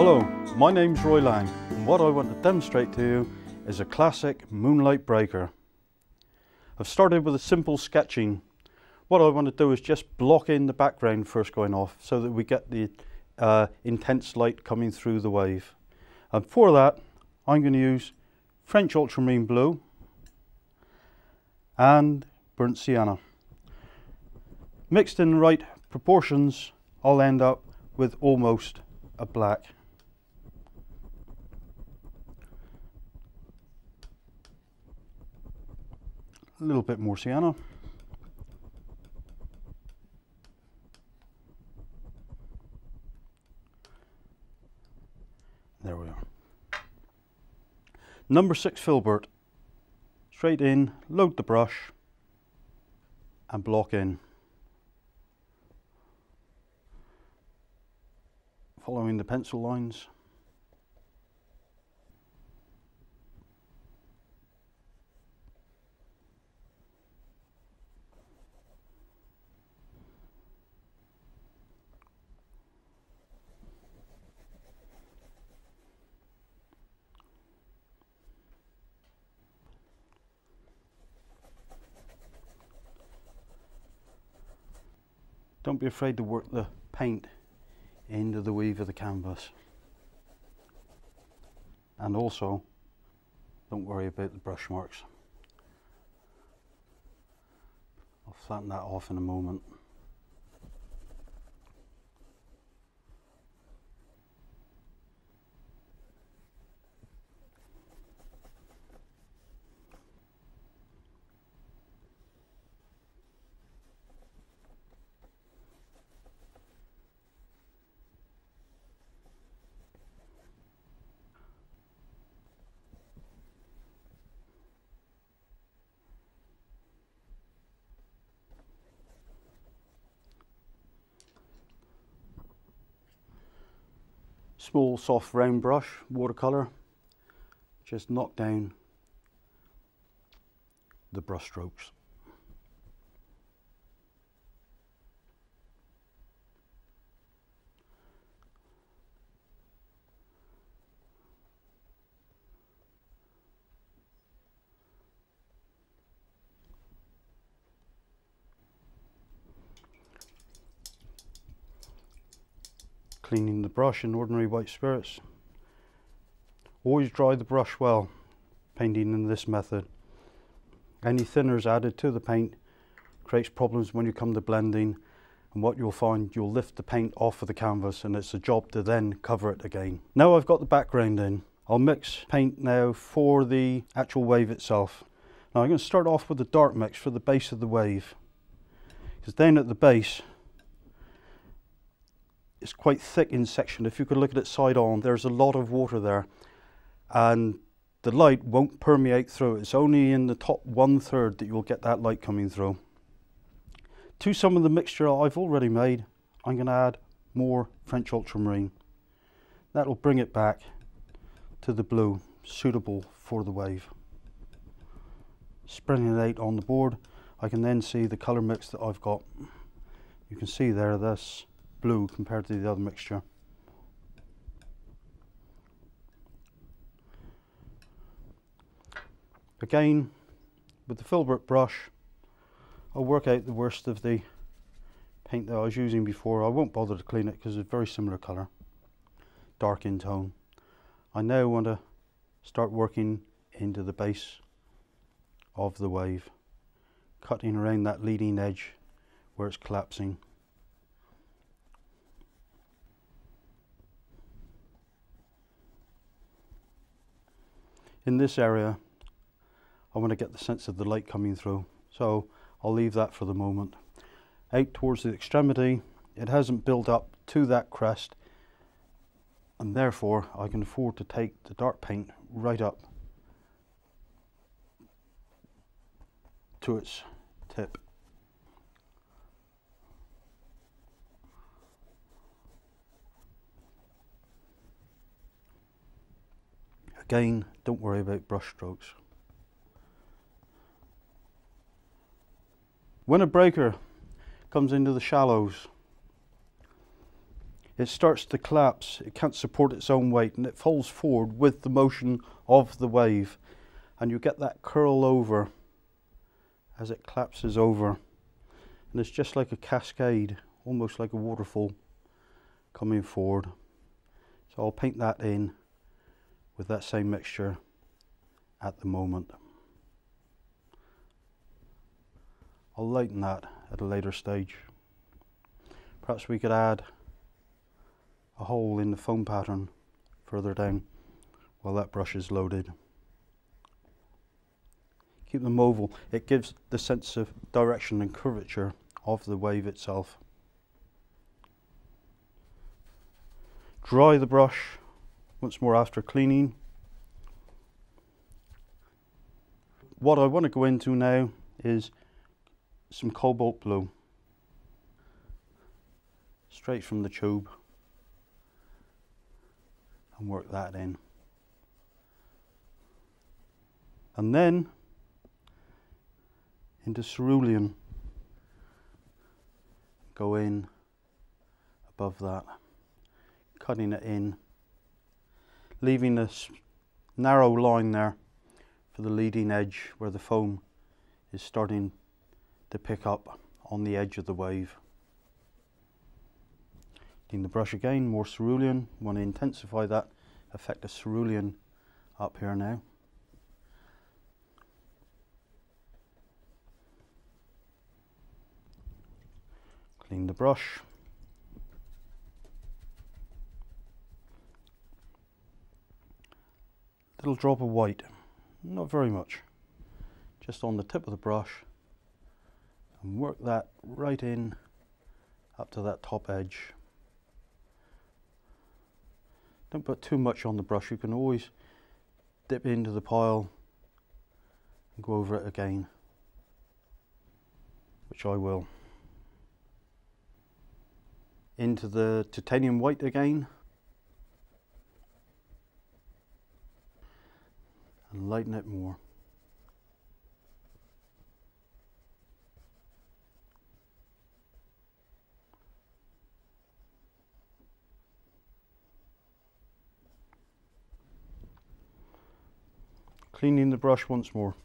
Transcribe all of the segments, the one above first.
Hello, my name's Roy Lang, and what I want to demonstrate to you is a classic moonlight breaker. I've started with a simple sketching. What I want to do is just block in the background first going off so that we get the intense light coming through the wave. And for that I'm going to use French ultramarine blue and burnt sienna. Mixed in the right proportions, I'll end up with almost a black. A little bit more sienna. There we are. Number 6 filbert. Straight in, load the brush and block in. Following the pencil lines. Don't be afraid to work the paint into the weave of the canvas. And also, don't worry about the brush marks. I'll flatten that off in a moment. Small soft round brush, watercolour, just knock down the brush strokes. Cleaning the brush in ordinary white spirits. Always dry the brush well, painting in this method. Any thinners added to the paint creates problems when you come to blending, and what you'll find, you'll lift the paint off of the canvas and it's a job to then cover it again. Now I've got the background in, I'll mix paint now for the actual wave itself. Now I'm going to start off with the dark mix for the base of the wave, because down at the base it's quite thick in section. If you could look at it side on, there's a lot of water there and the light won't permeate through. It's only in the top 1/3 that you'll get that light coming through. To some of the mixture I've already made, I'm going to add more French ultramarine. That'll bring it back to the blue suitable for the wave. Spreading it out on the board, I can then see the colour mix that I've got. You can see there this blue compared to the other mixture. Again, with the filbert brush, I'll work out the worst of the paint that I was using before. I won't bother to clean it because it's a very similar colour, dark in tone. I now want to start working into the base of the wave, cutting around that leading edge where it's collapsing. In this area, I want to get the sense of the light coming through, so I'll leave that for the moment. Out towards the extremity, it hasn't built up to that crest, and therefore I can afford to take the dark paint right up to its tip. Again, don't worry about brush strokes. When a breaker comes into the shallows, it starts to collapse. It can't support its own weight and it falls forward with the motion of the wave, and you get that curl over as it collapses over, and it's just like a cascade, almost like a waterfall coming forward. So I'll paint that in with that same mixture at the moment. I'll lighten that at a later stage. Perhaps we could add a hole in the foam pattern further down while that brush is loaded. Keep them oval. It gives the sense of direction and curvature of the wave itself. Dry the brush once more after cleaning. What I want to go into now is some cobalt blue, straight from the tube, and work that in. And then into cerulean, go in above that, cutting it in, leaving this narrow line there for the leading edge where the foam is starting to pick up on the edge of the wave. Clean the brush again, more cerulean. Want to intensify that effect of cerulean up here now. Clean the brush. Little drop of white, not very much, just on the tip of the brush, and work that right in up to that top edge. Don't put too much on the brush. You can always dip into the pile and go over it again, which I will. Into the titanium white again, and lighten it more. Cleaning the brush once more.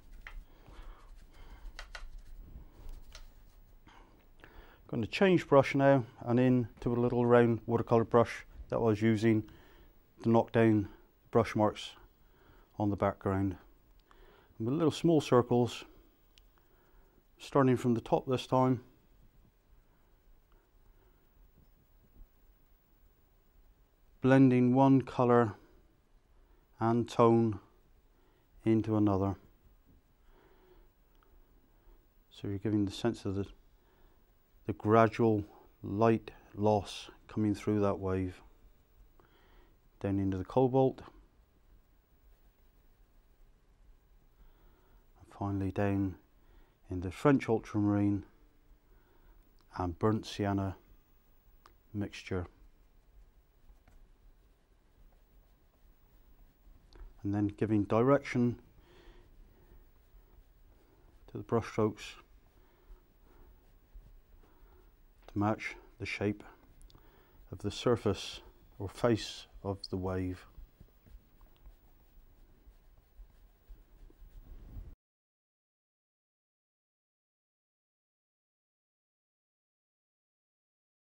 Going to change brush now and into a little round watercolor brush that I was using to knock down brush marks on the background. And with little small circles, starting from the top this time, blending one colour and tone into another. So you're giving the sense of the gradual light loss coming through that wave. Down into the cobalt. And finally down in the French ultramarine and burnt sienna mixture. And then giving direction to the brush strokes to match the shape of the surface or face of the wave.